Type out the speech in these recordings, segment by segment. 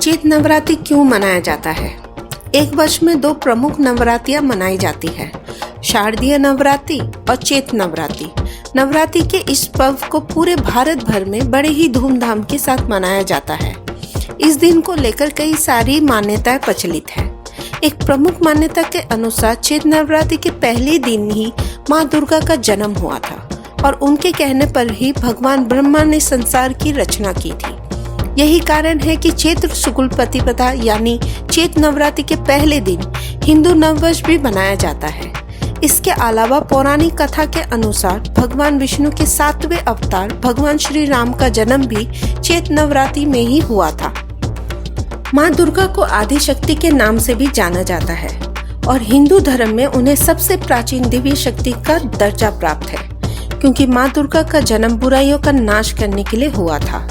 चैत नवरात्रि क्यों मनाया जाता है? एक वर्ष में दो प्रमुख नवरात्रियां मनाई जाती है, शारदीय नवरात्रि और चैत नवरात्रि। नवरात्रि के इस पर्व को पूरे भारत भर में बड़े ही धूमधाम के साथ मनाया जाता है। इस दिन को लेकर कई सारी मान्यताएं प्रचलित है। एक प्रमुख मान्यता के अनुसार चैत नवरात्रि के पहले दिन ही माँ दुर्गा का जन्म हुआ था और उनके कहने पर ही भगवान ब्रह्मा ने संसार की रचना की थी। यही कारण है कि चैत्र शुक्ल प्रतिपदा यानी चैत नवरात्रि के पहले दिन हिंदू नववर्ष भी मनाया जाता है। इसके अलावा पौराणिक कथा के अनुसार भगवान विष्णु के 7वें अवतार भगवान श्री राम का जन्म भी चैत नवरात्रि में ही हुआ था। माँ दुर्गा को आदि शक्ति के नाम से भी जाना जाता है और हिंदू धर्म में उन्हें सबसे प्राचीन दिव्य शक्ति का दर्जा प्राप्त है, क्योंकि माँ दुर्गा का जन्म बुराइयों का नाश करने के लिए हुआ था।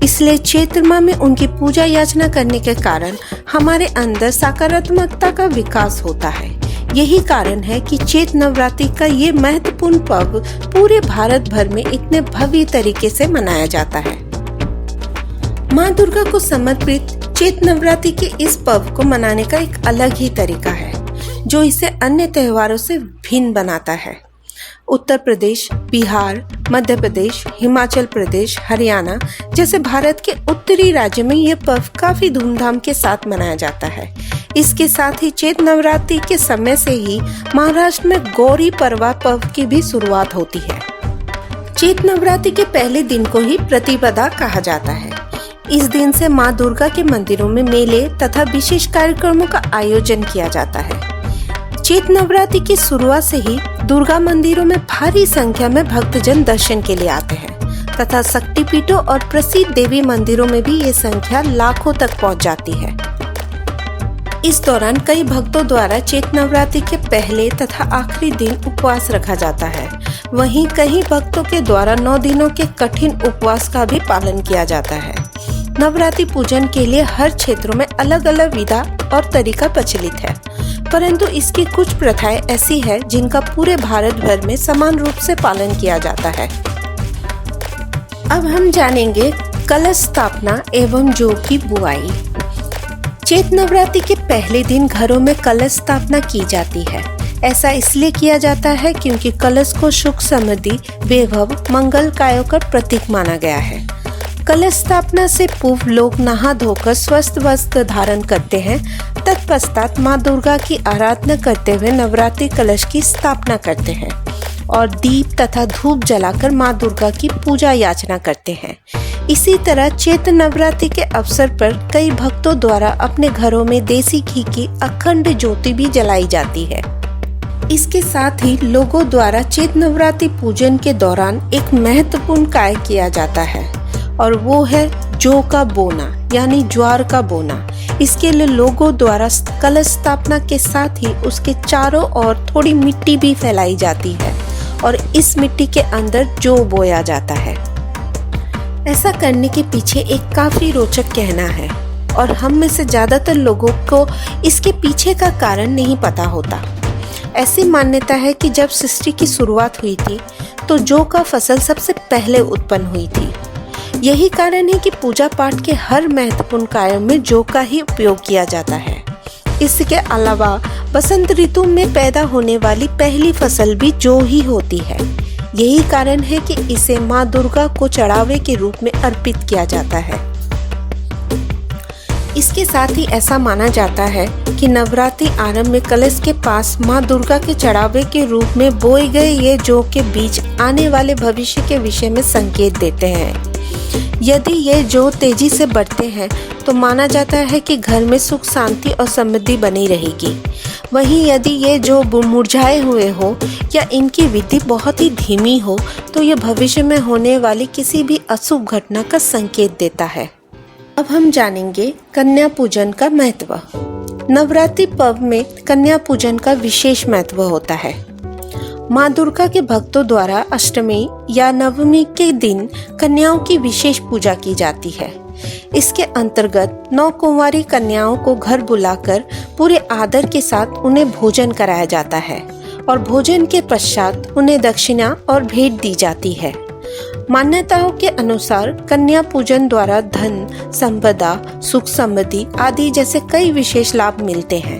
इसलिए चैत्र माह में उनकी पूजा याचना करने के कारण हमारे अंदर सकारात्मकता का विकास होता है। यही कारण है कि चैत्र नवरात्रि का ये महत्वपूर्ण पर्व पूरे भारत भर में इतने भव्य तरीके से मनाया जाता है। माँ दुर्गा को समर्पित चैत्र नवरात्रि के इस पर्व को मनाने का एक अलग ही तरीका है, जो इसे अन्य त्योहारों से भिन्न बनाता है। उत्तर प्रदेश, बिहार, मध्य प्रदेश, हिमाचल प्रदेश, हरियाणा जैसे भारत के उत्तरी राज्य में यह पर्व काफी धूमधाम के साथ मनाया जाता है। इसके साथ ही चैत्र नवरात्रि के समय से ही महाराष्ट्र में गौरी पड़वा पर्व की भी शुरुआत होती है। चैत्र नवरात्रि के पहले दिन को ही प्रतिपदा कहा जाता है। इस दिन से माँ दुर्गा के मंदिरों में मेले तथा विशेष कार्यक्रमों का आयोजन किया जाता है। चैत्र नवरात्रि की शुरुआत से ही दुर्गा मंदिरों में भारी संख्या में भक्तजन दर्शन के लिए आते हैं तथा शक्तिपीठों और प्रसिद्ध देवी मंदिरों में भी ये संख्या लाखों तक पहुंच जाती है। इस दौरान कई भक्तों द्वारा चैत्र नवरात्रि के पहले तथा आखिरी दिन उपवास रखा जाता है। वहीं कई भक्तों के द्वारा 9 दिनों के कठिन उपवास का भी पालन किया जाता है। नवरात्रि पूजन के लिए हर क्षेत्रों में अलग अलग विधा और तरीका प्रचलित है, परंतु इसकी कुछ प्रथाएं ऐसी है जिनका पूरे भारत भर में समान रूप से पालन किया जाता है। अब हम जानेंगे कलश स्थापना एवं जौ की बुआई। चैत्र नवरात्रि के पहले दिन घरों में कलश स्थापना की जाती है। ऐसा इसलिए किया जाता है क्योंकि कलश को सुख, समृद्धि, वैभव, मंगल कायों का प्रतीक माना गया है। कलश स्थापना से पूर्व लोग नहा धोकर स्वस्थ वस्त्र धारण करते हैं। तत्पश्चात माँ दुर्गा की आराधना करते हुए नवरात्रि कलश की स्थापना करते हैं और दीप तथा धूप जलाकर माँ दुर्गा की पूजा याचना करते हैं। इसी तरह चैत्र नवरात्रि के अवसर पर कई भक्तों द्वारा अपने घरों में देसी घी की अखंड ज्योति भी जलाई जाती है। इसके साथ ही लोगों द्वारा चैत्र नवरात्रि पूजन के दौरान एक महत्वपूर्ण कार्य किया जाता है और वो है जौ का बोना यानी ज्वार का बोना। इसके लिए लोगों द्वारा कलश स्थापना के साथ ही उसके चारों ओर थोड़ी मिट्टी भी फैलाई जाती है और इस मिट्टी के अंदर जौ बोया जाता है। ऐसा करने के पीछे एक काफी रोचक कहना है और हम में से ज्यादातर लोगों को इसके पीछे का कारण नहीं पता होता। ऐसी मान्यता है कि जब सृष्टि की शुरुआत हुई थी तो जौ का फसल सबसे पहले उत्पन्न हुई थी। यही कारण है कि पूजा पाठ के हर महत्वपूर्ण कार्य में जौ का ही उपयोग किया जाता है। इसके अलावा बसंत ऋतु में पैदा होने वाली पहली फसल भी जौ ही होती है। यही कारण है कि इसे माँ दुर्गा को चढ़ावे के रूप में अर्पित किया जाता है। इसके साथ ही ऐसा माना जाता है कि नवरात्रि आरंभ में कलश के पास माँ दुर्गा के चढ़ावे के रूप में बोए गए ये जौ के बीज आने वाले भविष्य के विषय में संकेत देते हैं। यदि ये जौ तेजी से बढ़ते हैं तो माना जाता है कि घर में सुख, शांति और समृद्धि बनी रहेगी। वहीं यदि ये जौ मुरझाए हुए हो या इनकी वृद्धि बहुत ही धीमी हो तो ये भविष्य में होने वाली किसी भी अशुभ घटना का संकेत देता है। अब हम जानेंगे कन्या पूजन का महत्व। नवरात्रि पर्व में कन्या पूजन का विशेष महत्व होता है। माँ दुर्गा के भक्तों द्वारा अष्टमी या नवमी के दिन कन्याओं की विशेष पूजा की जाती है। इसके अंतर्गत 9 कुंवारी कन्याओं को घर बुलाकर पूरे आदर के साथ उन्हें भोजन कराया जाता है और भोजन के पश्चात उन्हें दक्षिणा और भेंट दी जाती है। मान्यताओं के अनुसार कन्या पूजन द्वारा धन, संपदा, सुख समृद्धि आदि जैसे कई विशेष लाभ मिलते हैं।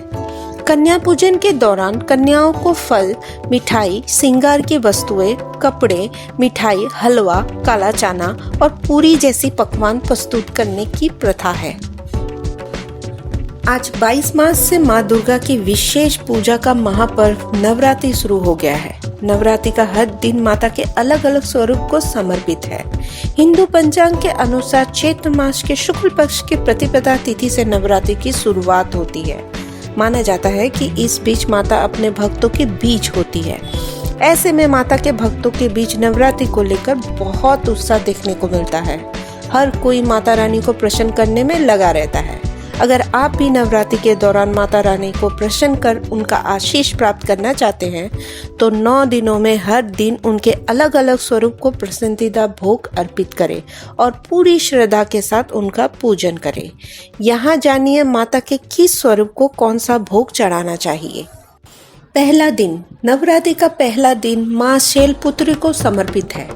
कन्या पूजन के दौरान कन्याओं को फल, मिठाई, श्रृंगार की वस्तुएं, कपड़े, मिठाई, हलवा, काला चना और पूरी जैसी पकवान प्रस्तुत करने की प्रथा है। आज 22 मार्च से माँ दुर्गा की विशेष पूजा का महापर्व नवरात्रि शुरू हो गया है। नवरात्रि का हर दिन माता के अलग अलग स्वरूप को समर्पित है। हिंदू पंचांग के अनुसार चैत्र मास के शुक्ल पक्ष की प्रतिपदा तिथि से नवरात्रि की शुरुआत होती है। माना जाता है कि इस बीच माता अपने भक्तों के बीच होती है। ऐसे में माता के भक्तों के बीच नवरात्रि को लेकर बहुत उत्साह देखने को मिलता है। हर कोई माता रानी को प्रसन्न करने में लगा रहता है। अगर आप भी नवरात्रि के दौरान माता रानी को प्रसन्न कर उनका आशीष प्राप्त करना चाहते हैं तो 9 दिनों में हर दिन उनके अलग अलग स्वरूप को पसंदीदा भोग अर्पित करें और पूरी श्रद्धा के साथ उनका पूजन करें। यहाँ जानिए माता के किस स्वरूप को कौन सा भोग चढ़ाना चाहिए। पहला दिन, नवरात्रि का पहला दिन माँ शैलपुत्री को समर्पित है।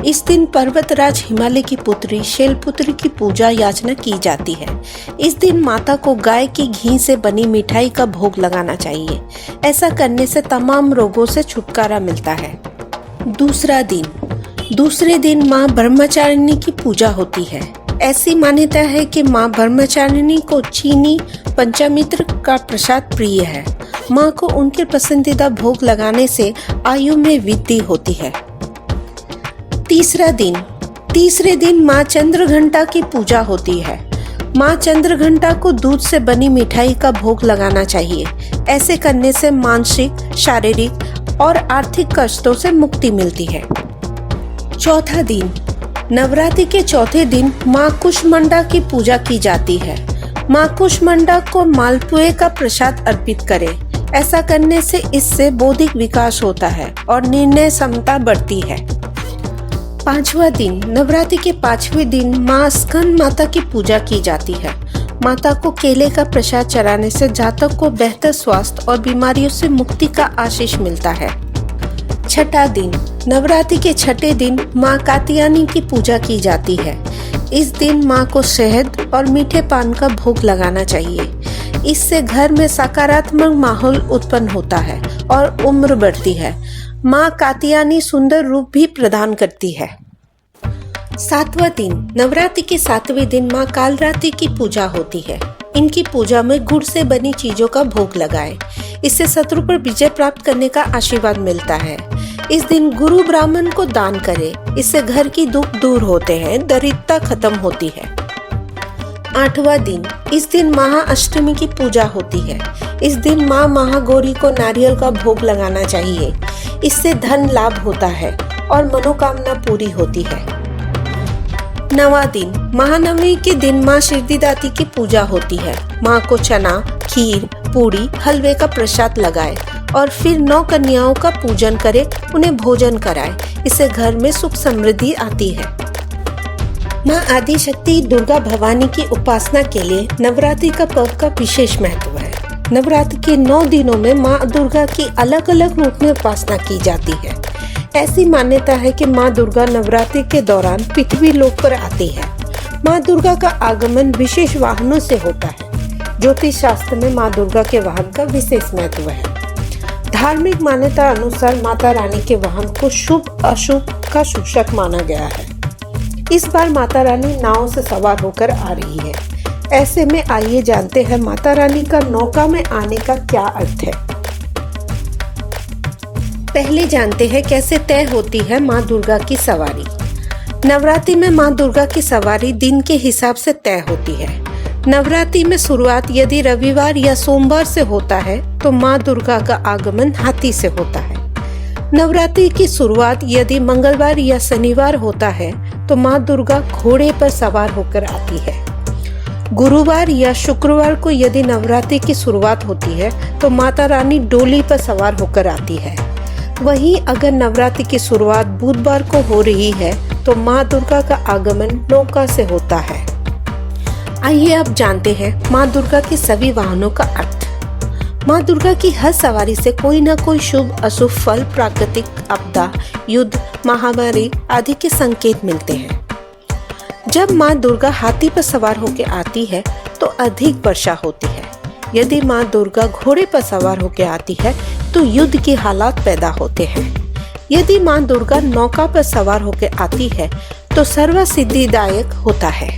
इस दिन पर्वतराज हिमालय की पुत्री शैलपुत्री की पूजा याचना की जाती है। इस दिन माता को गाय की घी से बनी मिठाई का भोग लगाना चाहिए। ऐसा करने से तमाम रोगों से छुटकारा मिलता है। दूसरे दिन माँ ब्रह्मचारिणी की पूजा होती है। ऐसी मान्यता है कि माँ ब्रह्मचारिणी को चीनी पंचामृत का प्रसाद प्रिय है। माँ को उनके पसंदीदा भोग लगाने से आयु में वृद्धि होती है। तीसरे दिन माँ चंद्रघंटा की पूजा होती है। माँ चंद्रघंटा को दूध से बनी मिठाई का भोग लगाना चाहिए। ऐसे करने से मानसिक, शारीरिक और आर्थिक कष्टों से मुक्ति मिलती है। चौथा दिन, नवरात्रि के चौथे दिन माँ कुष्मांडा की पूजा की जाती है। माँ कुष्मांडा को मालपुए का प्रसाद अर्पित करें। ऐसा करने से इससे बौद्धिक विकास होता है और निर्णय क्षमता बढ़ती है। पांचवा दिन, नवरात्रि के 5वें दिन माँ स्कंद माता की पूजा की जाती है। माता को केले का प्रसाद चढ़ाने से जातक को बेहतर स्वास्थ्य और बीमारियों से मुक्ति का आशीष मिलता है। छठा दिन, नवरात्रि के छठे दिन माँ कात्यायनी की पूजा की जाती है। इस दिन माँ को शहद और मीठे पान का भोग लगाना चाहिए। इससे घर में सकारात्मक माहौल उत्पन्न होता है और उम्र बढ़ती है। माँ कात्यायनी सुंदर रूप भी प्रदान करती है। 7वां दिन, नवरात्रि के 7वें दिन माँ कालरात्रि की पूजा होती है। इनकी पूजा में गुड़ से बनी चीजों का भोग लगाएं। इससे शत्रु पर विजय प्राप्त करने का आशीर्वाद मिलता है। इस दिन गुरु ब्राह्मण को दान करें। इससे घर की दुख दूर होते हैं, दरिद्रता खत्म होती है। 8वां दिन, इस दिन महाअष्टमी की पूजा होती है। इस दिन माँ महागौरी को नारियल का भोग लगाना चाहिए। इससे धन लाभ होता है और मनोकामना पूरी होती है। 9वां दिन, महानवमी के दिन माँ सिद्धिदात्री की पूजा होती है। माँ को चना, खीर, पूरी, हलवे का प्रसाद लगाए और फिर 9 कन्याओं का पूजन करे, उन्हें भोजन कराए। इससे घर में सुख समृद्धि आती है। माँ आदि शक्ति दुर्गा भवानी की उपासना के लिए नवरात्रि का पर्व का विशेष महत्व है। नवरात्रि के 9 दिनों में माँ दुर्गा की अलग अलग रूप में उपासना की जाती है। ऐसी मान्यता है कि माँ दुर्गा नवरात्रि के दौरान पृथ्वी लोक पर आती है। माँ दुर्गा का आगमन विशेष वाहनों से होता है। ज्योतिष शास्त्र में माँ दुर्गा के वाहन का विशेष महत्व है। धार्मिक मान्यता अनुसार माता रानी के वाहन को शुभ अशुभ का सूचक माना गया है। इस बार माता रानी नाव से सवार होकर आ रही है। ऐसे में आइए जानते हैं माता रानी का नौका में आने का क्या अर्थ है। पहले जानते हैं कैसे तय होती है माँ दुर्गा की सवारी। नवरात्रि में माँ दुर्गा की सवारी दिन के हिसाब से तय होती है। नवरात्रि में शुरुआत यदि रविवार या सोमवार से होता है तो माँ दुर्गा का आगमन हाथी से होता है। नवरात्रि की शुरुआत यदि मंगलवार या शनिवार होता है तो माँ दुर्गा घोड़े पर सवार होकर आती है। गुरुवार या शुक्रवार को यदि नवरात्रि की शुरुआत होती है तो माता रानी डोली पर सवार होकर आती है। वहीं अगर नवरात्रि की शुरुआत बुधवार को हो रही है तो माँ दुर्गा का आगमन नौका से होता है। आइए अब जानते हैं माँ दुर्गा के सभी वाहनों का अर्थ। माँ दुर्गा की हर सवारी से कोई न कोई शुभ अशुभ फल, प्राकृतिक आपदा, युद्ध, महामारी आदि के संकेत मिलते हैं। जब माँ दुर्गा हाथी पर सवार होकर आती है तो अधिक वर्षा होती है। यदि माँ दुर्गा घोड़े पर सवार होकर आती है तो युद्ध के हालात पैदा होते हैं। यदि माँ दुर्गा नौका पर सवार होकर आती है तो सर्व सिद्धिदायक होता है।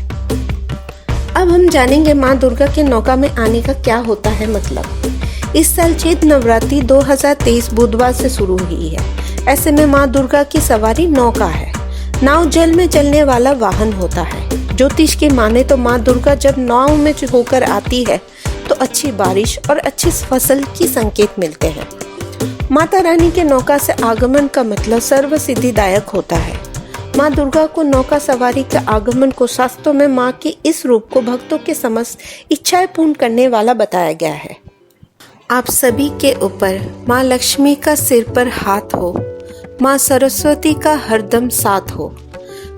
अब हम जानेंगे माँ दुर्गा के नौका में आने का क्या होता है मतलब। इस साल चैत्र नवरात्रि 2023 बुधवार से शुरू हुई है। ऐसे में माँ दुर्गा की सवारी नौका है। नाव जल में चलने वाला वाहन होता है। ज्योतिष के माने तो माँ दुर्गा जब नाव में होकर आती है तो अच्छी बारिश और अच्छी फसल की संकेत मिलते हैं। माता रानी के नौका से आगमन का मतलब सर्व सिद्धिदायक होता है। माँ दुर्गा को नौका सवारी के आगमन को शास्त्रों में माँ के इस रूप को भक्तों के समस्त इच्छाएं पूर्ण करने वाला बताया गया है। आप सभी के ऊपर माँ लक्ष्मी का सिर पर हाथ हो, माँ सरस्वती का हरदम साथ हो,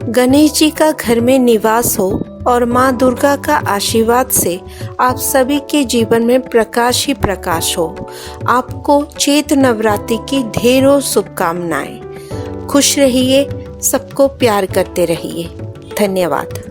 गणेश जी का घर में निवास हो और माँ दुर्गा का आशीर्वाद से आप सभी के जीवन में प्रकाश ही प्रकाश हो। आपको चैत्र नवरात्रि की ढेरों शुभकामनाएं। खुश रहिए, सबको प्यार करते रहिए। धन्यवाद।